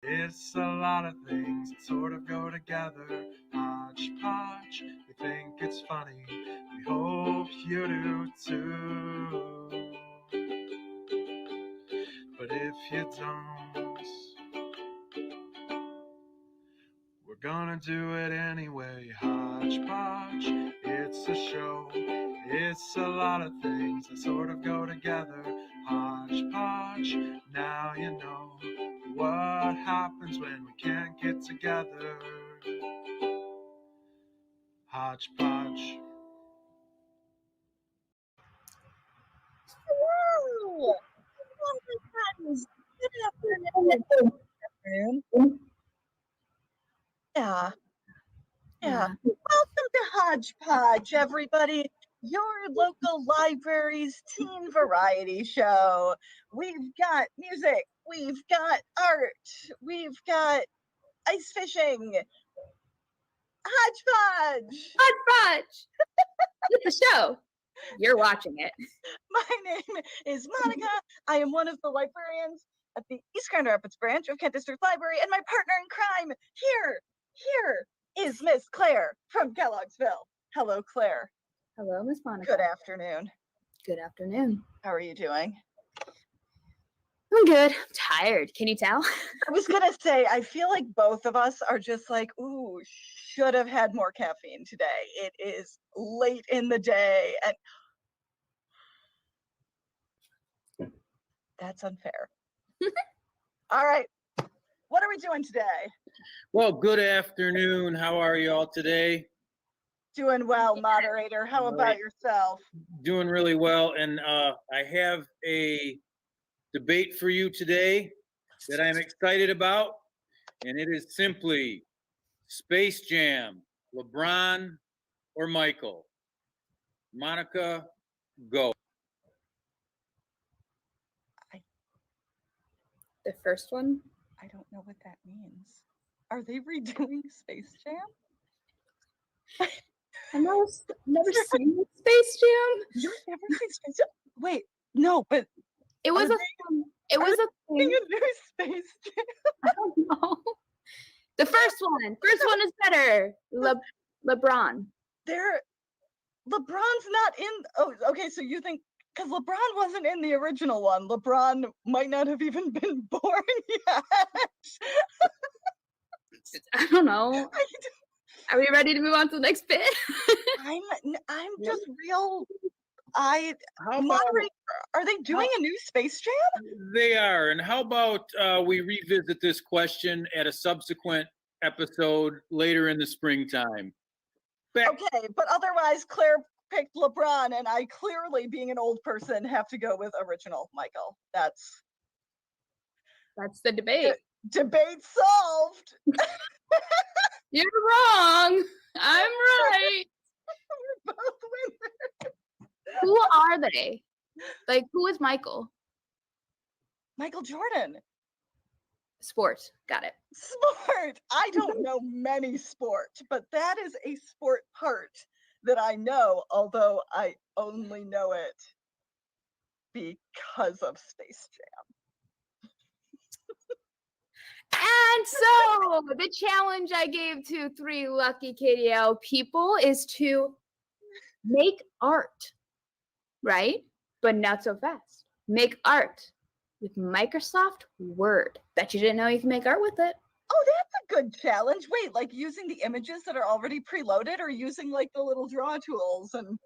It's a lot of things that sort of go together. Hodgepodge, we think it's funny. We hope you do too. But if you don't, we're gonna do it anyway. Hodgepodge, it's a show. It's a lot of things that sort of go together. Hodgepodge, now you know what happens when we can't get together. Hodgepodge. Hello! Friends. Good afternoon. Yeah. Welcome to Hodgepodge, everybody. Your local library's teen variety show. We've got music, we've got art, we've got ice fishing. Hodgepodge! Hodgepodge! It's a show. You're watching it. My name is Monica. I am one of the librarians at the East Grand Rapids branch of Kent District Library, and my partner in crime here is Miss Clare from Kellogg'sville. Hello, Clare. Hello, Miss Monica. Good afternoon. Good afternoon. How are you doing? I'm good. I'm tired. Can you tell? I was gonna say, I feel like both of us are just like, ooh, should have had more caffeine today. It is late in the day, and that's unfair. All right, what are we doing today? Well, good afternoon. How are you all today? Doing well, moderator. How about yourself? Doing really well. And I have a debate for you today that I'm excited about. And it is simply Space Jam, LeBron or Michael. Monica, go. The first one? I don't know what that means. Are they redoing Space Jam? I've never seen Space Jam. You've never seen Space Jam? Wait, no, but It was a new thing. Space Jam. I don't know. The first one is better. LeBron. LeBron's not in. Oh, okay. So you think because LeBron wasn't in the original one, LeBron might not have even been born yet. I don't know. Are we ready to move on to the next bit? I'm just real. Are they doing a new Space Jam? They are. And how about we revisit this question at a subsequent episode later in the springtime? Okay, but otherwise, Claire picked LeBron, and I clearly, being an old person, have to go with original Michael. That's the debate. Debate solved. You're wrong. I'm right. We're both winners. Who are they? Like, who is Michael? Michael Jordan. Sport. Got it. Sport. I don't know many sport, but that is a sport part that I know, although I only know it because of Space Jam. And so the challenge I gave to 3 lucky KDL people is to make art, right? But not so fast. Make art with Microsoft Word. Bet you didn't know you can make art with it. Oh, that's a good challenge. Wait, like using the images that are already preloaded or using like the little draw tools? And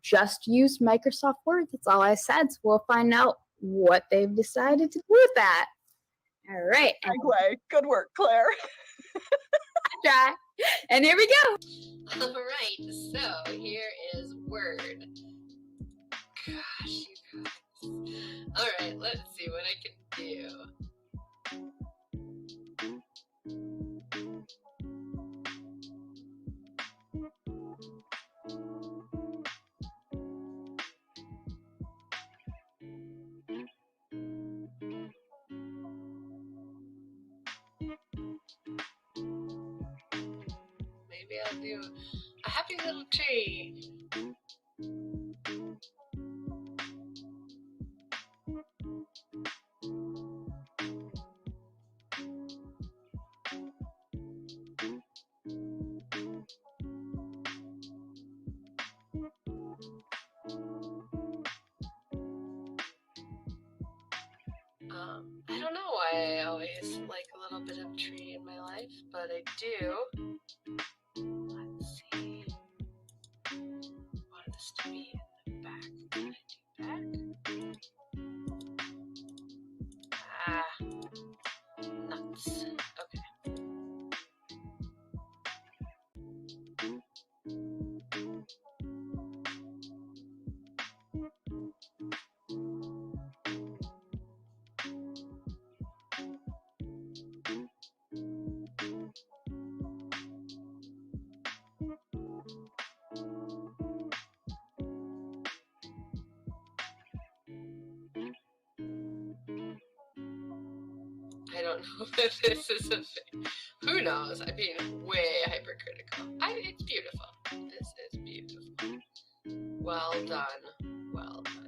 just use Microsoft Word. That's all I said. So we'll find out what they've decided to do with that. All right. Segue. Good work, Claire. Try. And here we go. All right, so here is Word. Gosh, you guys. All right, let's see what I can do. Maybe I'll do a happy little tree. bit of tree in my life, but I do. Let's see. I want this to be in the back. Can I do back? Ah, nuts. Okay. I don't know if this is a thing. Who knows? I'm being way hypercritical. It's beautiful. This is beautiful. Well done. Well done.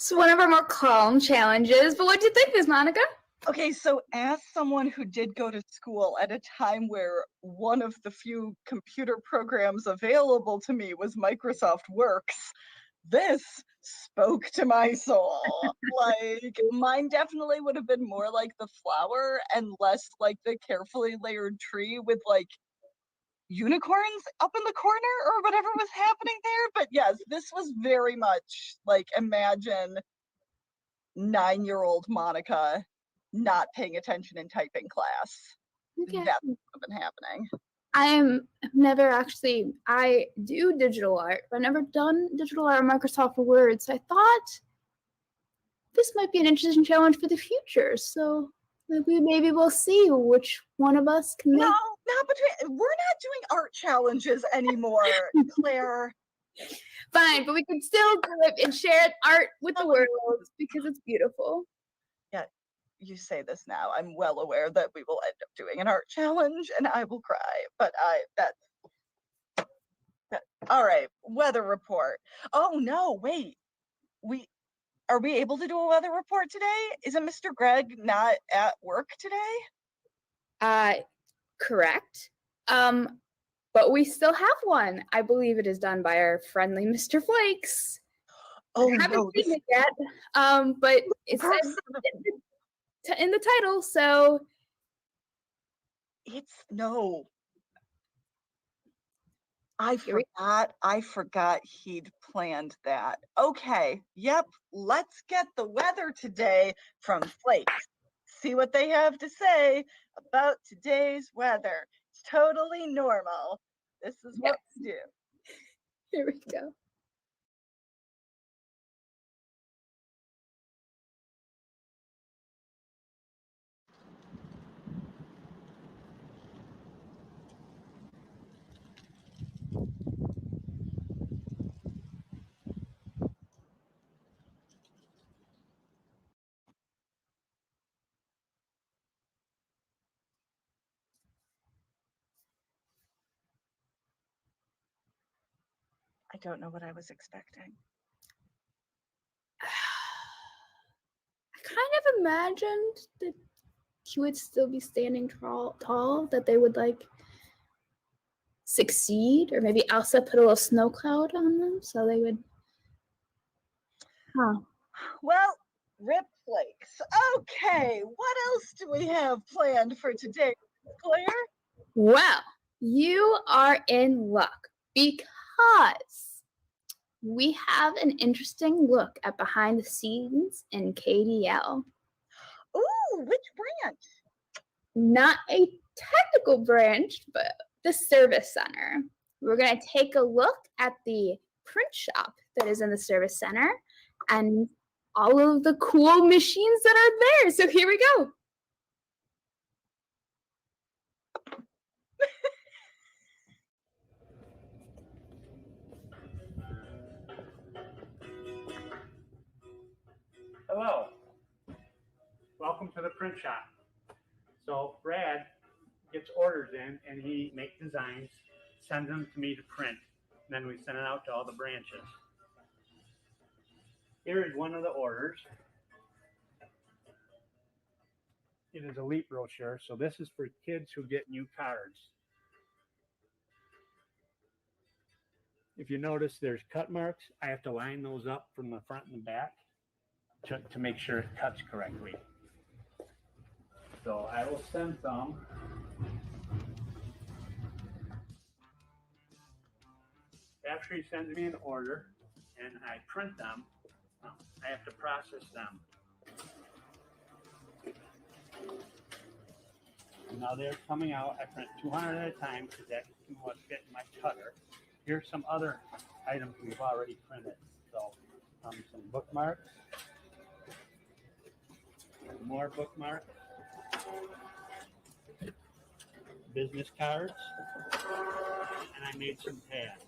So one of our more calm challenges. But what do you think, Miss Monica? Okay, so as someone who did go to school at a time where one of the few computer programs available to me was Microsoft Works, this spoke to my soul. Like, mine definitely would have been more like the flower and less like the carefully layered tree with like unicorns up in the corner or whatever was happening there. But yes, this was very much like, imagine 9-year-old Monica not paying attention in typing class. Okay. That would have been happening. I do digital art, but I've never done digital art on Microsoft Word. So I thought this might be an interesting challenge for the future. So maybe we'll see which one of us can make. No, we're not doing art challenges anymore, Claire. Fine, but we can still do it and share art with the world because it's beautiful. Yeah, you say this now. I'm well aware that we will end up doing an art challenge and I will cry, but all right, weather report. Oh no, wait. Are we able to do a weather report today? Isn't Mr. Greg not at work today? Correct. But we still have one. I believe it is done by our friendly Mr. Flakes. Oh I haven't no, seen it yet. But it's in the title, so it's no. I forgot he'd planned that. Okay, yep, let's get the weather today from Flakes. See what they have to say about today's weather. It's totally normal. This is what we do. here we go. I don't know what I was expecting. I kind of imagined that he would still be standing tall, that they would like succeed, or maybe Elsa put a little snow cloud on them so they would. Huh. Well, rip Flakes. Okay, what else do we have planned for today, Claire? Well, you are in luck because we have an interesting look at behind the scenes in KDL. Ooh, which branch? Not a technical branch, but the service center. We're going to take a look at the print shop that is in the service center and all of the cool machines that are there. So here we go. Hello. Welcome to the print shop. So Brad gets orders in and he makes designs, sends them to me to print, and then we send it out to all the branches. Here is one of the orders. It is a LEAP brochure, so this is for kids who get new cards. If you notice, there's cut marks. I have to line those up from the front and the back to make sure it cuts correctly. So I will send some. After he sends me an order and I print them, I have to process them. Now they're coming out. I print 200 at a time because that's what fit in my cutter. Here's some other items we've already printed. So some bookmarks, more bookmarks, business cards, and I made some pads.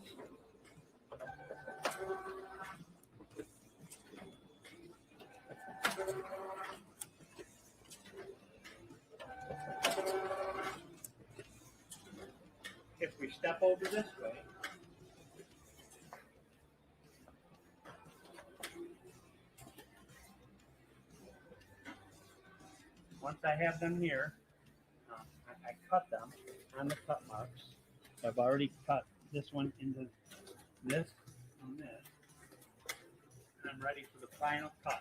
If we step over this way, once I have them here, I cut them on the cut marks. I've already cut this one into this and this, and I'm ready for the final cuts.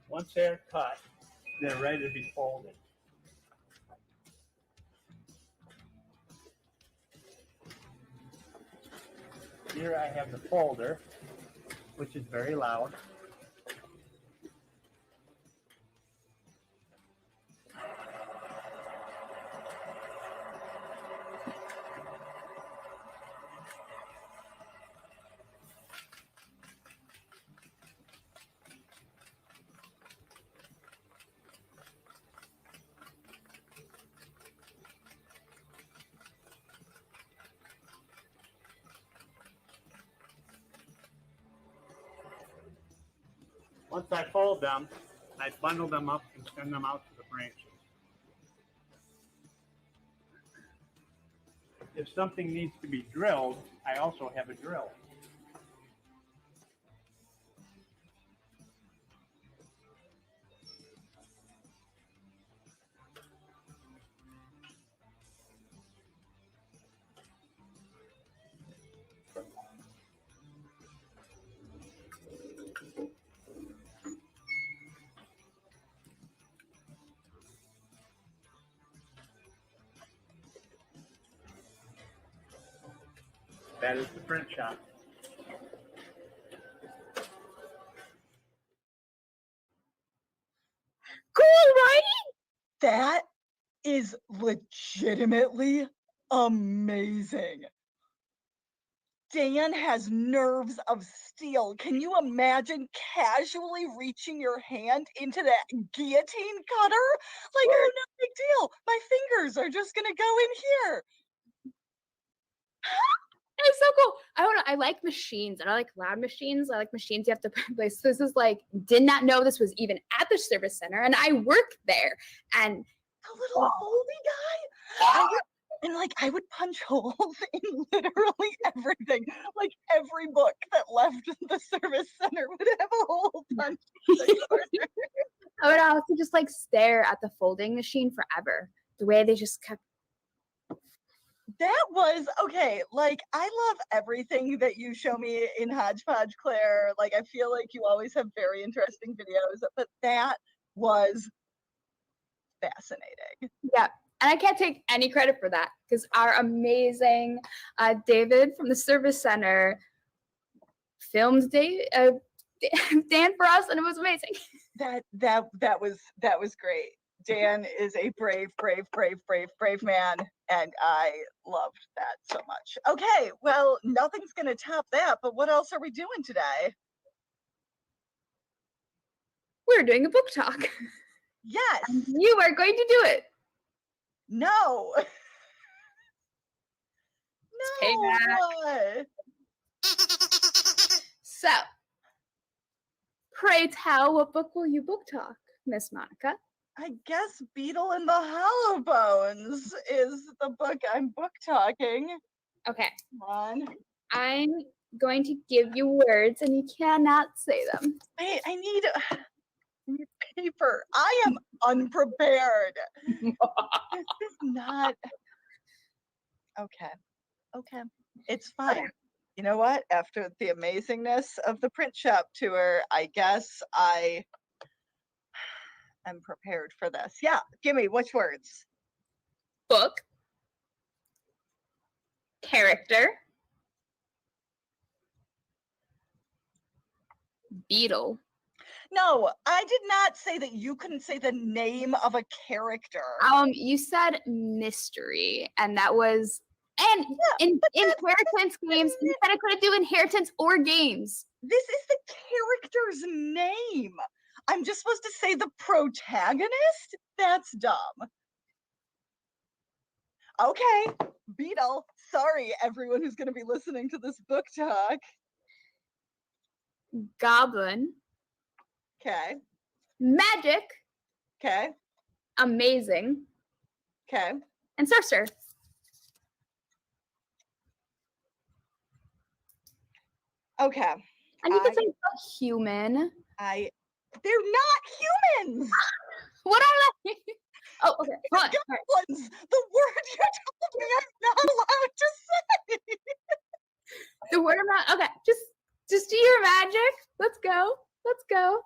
Once they're cut, they're ready to be folded. Here I have the folder, which is very loud. Once I fold them, I bundle them up and send them out to the branches. If something needs to be drilled, I also have a drill. That is the print shop. Cool, right? That is legitimately amazing. Dan has nerves of steel. Can you imagine casually reaching your hand into that guillotine cutter? Like, oh, no big deal. My fingers are just gonna go in here. It's so cool. I like machines, and I like loud machines. I like machines you have to place. This is like, did not know this was even at the service center, and I work there. And The little foldy guy. I would punch holes in literally everything. Like every book that left the service center would have a hole punched in the corner. I would also just like stare at the folding machine forever. the way they just kept. That was okay. Like, I love everything that you show me in Hodgepodge, Claire. Like, I feel like you always have very interesting videos, but that was fascinating. Yeah. And I can't take any credit for that because our amazing David from the service center filmed Dan for us, and it was amazing. That was great. Dan is a brave man, and I loved that so much. Okay, well, nothing's gonna top that, but what else are we doing today? We're doing a book talk. Yes. You are going to do it. No. Payback. No. So, pray tell, what book will you book talk, Miss Monica? I guess Beetle and the Hollowbones is the book I'm book talking. Okay. Come on. I'm going to give you words and you cannot say them. Wait, I need paper. I am unprepared. This is not okay. Okay. It's fine. You know what? After the amazingness of the print shop tour, I guess I am prepared for this. Yeah, give me which words? Book. Character. Beetle. No, I did not say that you couldn't say the name of a character. You said mystery, and that was in inheritance games. You said I couldn't do inheritance or games. This is the character's name. I'm just supposed to say the protagonist? That's dumb. Okay, Beetle. Sorry, everyone who's going to be listening to this book talk. Goblin. Okay. Magic. Okay. Amazing. Okay. And sorcerer. Okay. And you can say human. They're not humans. What are they? Oh, okay. Hold on. Goblins. The word you told me I'm not allowed to say. The word I'm not. Okay. Just do your magic. Let's go. Let's go.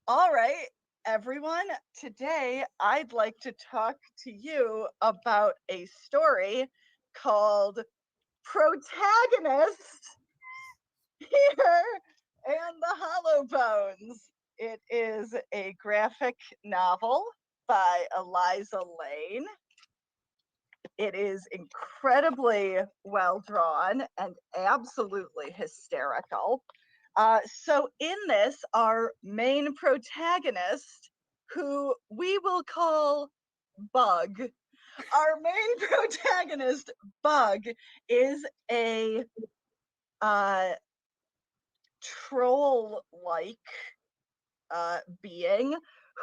All right, everyone. Today, I'd like to talk to you about a story called Protagonist Here and the Hollowbones. It is a graphic novel by Eliza Lane. It is incredibly well drawn and absolutely hysterical. So in this, our main protagonist, who we will call Bug, our main protagonist, Bug, is a troll-like being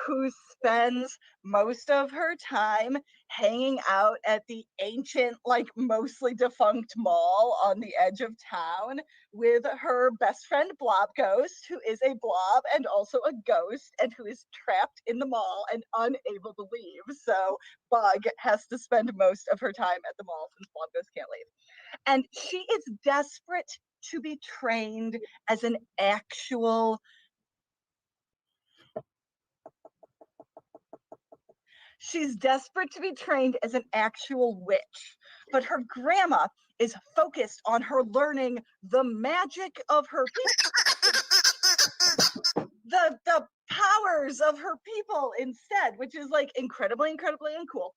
who spends most of her time hanging out at the ancient, like mostly defunct mall on the edge of town with her best friend Blob Ghost, who is a blob and also a ghost and who is trapped in the mall and unable to leave. So Bug has to spend most of her time at the mall since Blob Ghost can't leave. And she is desperate to be trained as an actual She's desperate to be trained as an actual witch, but her grandma is focused on her learning the magic of her people, the powers of her people instead, which is like incredibly uncool.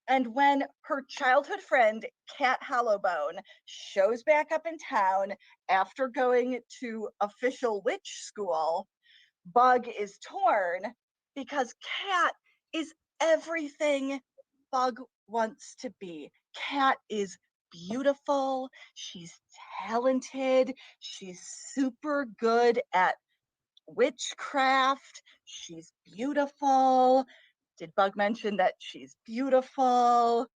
And when her childhood friend, Cat Hollowbone, shows back up in town after going to official witch school, Bug is torn because Cat is everything Bug wants to be. Cat is beautiful, she's talented, she's super good at witchcraft, she's beautiful. Did Bug mention that she's beautiful?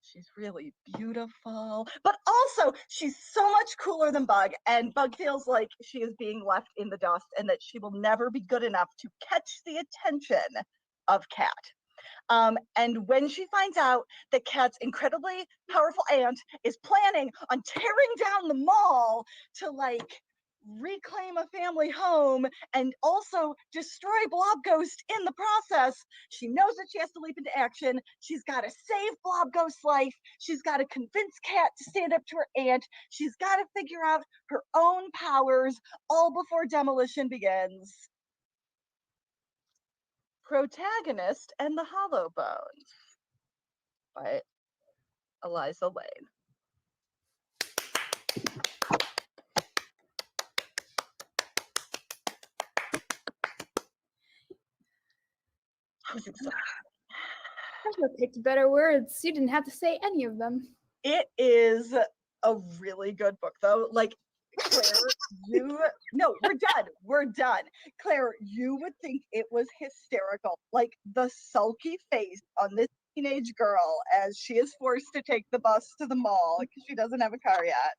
She's really beautiful, but also she's so much cooler than Bug, and Bug feels like she is being left in the dust and that she will never be good enough to catch the attention of Cat. And when she finds out that Cat's incredibly powerful aunt is planning on tearing down the mall to like reclaim a family home and also destroy Blob Ghost in the process, she knows that she has to leap into action. She's got to save Blob Ghost's life. She's got to convince Cat to stand up to her aunt. She's got to figure out her own powers all before demolition begins. Protagonist and the Hollowbones by Eliza Lane. I was excited. I should have picked better words. You didn't have to say any of them. It is a really good book, though. Like, Claire, no, we're done. Claire, you would think it was hysterical. Like, the sulky face on this teenage girl as she is forced to take the bus to the mall because she doesn't have a car yet.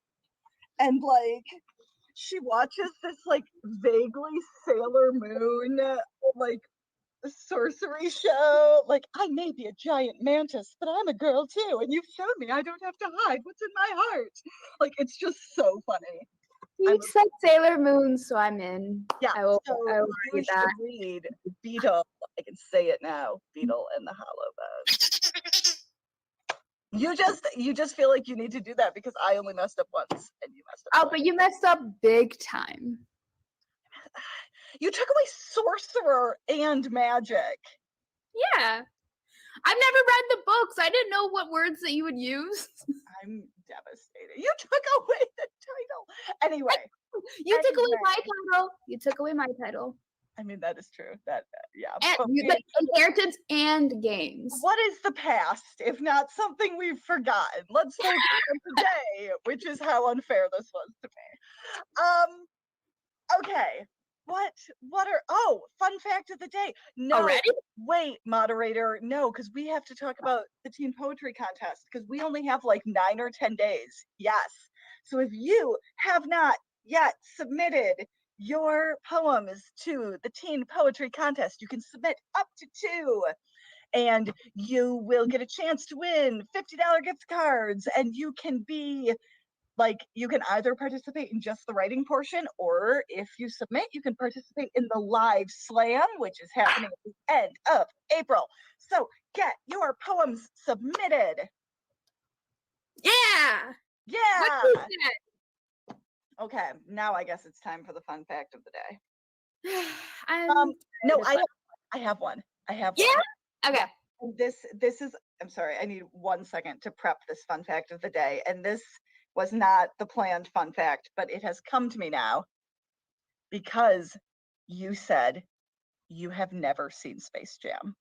And, like, she watches this, like, vaguely Sailor Moon, like, sorcery show. Like, I may be a giant mantis, but I'm a girl too, and you've shown me I don't have to hide what's in my heart. Like, it's just so funny. You said Sailor Moon, so I'm in. Yeah, I will so read you that. should read Beetle. I can say it now. Beetle and the Hollowbones. You just feel like you need to do that because I only messed up once and you messed up Oh, twice. but you messed up big time. You took away sorcerer and magic. Yeah. I've never read the books. I didn't know what words that you would use. I'm devastated. You took away the title. Anyway. You took away my Anyway. title. You took away my title. I mean, that is true. That yeah. And But the inheritance and games. what is the past if not something we've forgotten? Let's focus on today, which is how unfair this was to me. Okay. What are fun fact of the day. No, Already? wait, moderator. No, because we have to talk about the teen poetry contest because we only have like 9 or 10 days. Yes. So if you have not yet submitted your poems to the teen poetry contest, you can submit up to 2 and you will get a chance to win $50 gift cards, and you can be like, you can either participate in just the writing portion, or if you submit, you can participate in the live slam, which is happening at the end of April. So get your poems submitted. Yeah. Yeah. What you said. Okay, now I guess it's time for the fun fact of the day. I'm I have one. Yeah? one. Okay. This is, I'm sorry, I need 1 second to prep this fun fact of the day. And this was not the planned fun fact, but it has come to me now because you said you have never seen Space Jam.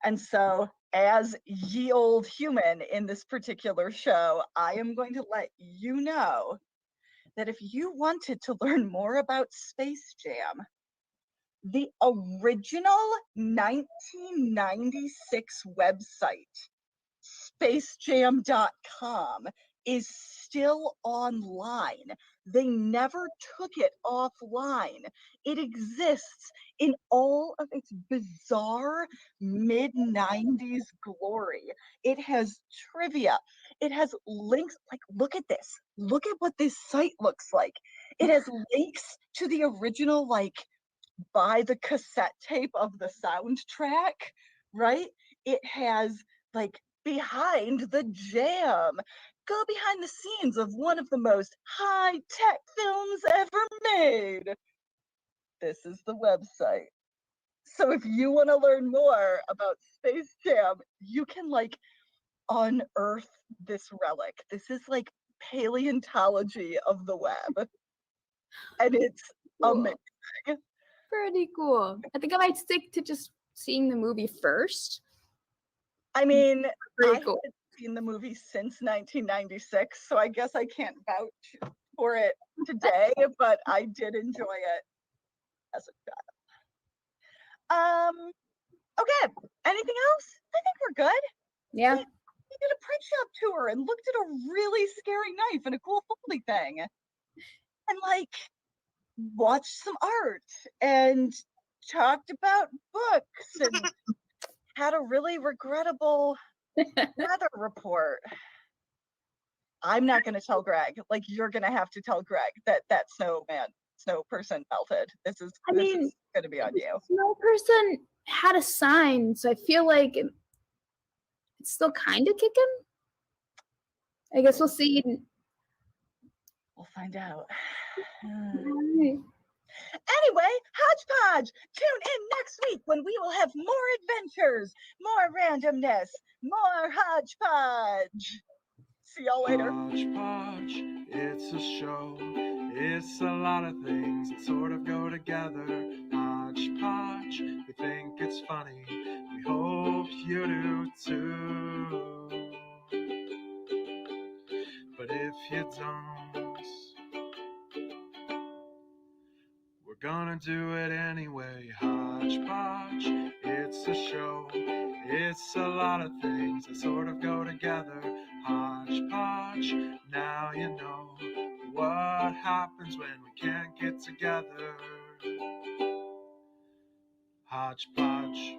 And so, as ye old human in this particular show, I am going to let you know that if you wanted to learn more about Space Jam, the original 1996 website, spacejam.com, is still online. They never took it offline. It exists in all of its bizarre mid-90s glory. It has trivia. It has links. Like, look at this. Look at what this site looks like. It has links to the original, like, buy the cassette tape of the soundtrack, right? It has, like, behind the jam. Go behind the scenes of one of the most high-tech films ever made. This is the website. So if you want to learn more about Space Jam, you can, like, unearth this relic. This is like paleontology of the web. And it's amazing. Pretty cool. I think I might stick to just seeing the movie first. I mean, Pretty I cool. haven't seen the movie since 1996, so I guess I can't vouch for it today, but I did enjoy it as a child. Okay, anything else? I think we're good. Yeah. We did a print shop tour and looked at a really scary knife and a cool foldy thing. And, like, watched some art and talked about books and had a really regrettable weather report. I'm not going to tell Greg. Like, you're going to have to tell Greg that that snow person melted. This is going to be on you. Snow person had a sign, so I feel like it's still kind of kicking. I guess we'll see. We'll find out. Alright. Anyway, Hodgepodge, tune in next week when we will have more adventures, more randomness, more Hodgepodge. See y'all later. Hodgepodge, it's a show. It's a lot of things that sort of go together. Hodgepodge, we think it's funny. We hope you do too. But if you don't, we're gonna do it anyway. Hodgepodge, it's a show. It's a lot of things that sort of go together. Hodgepodge, now you know what happens when we can't get together. Hodgepodge.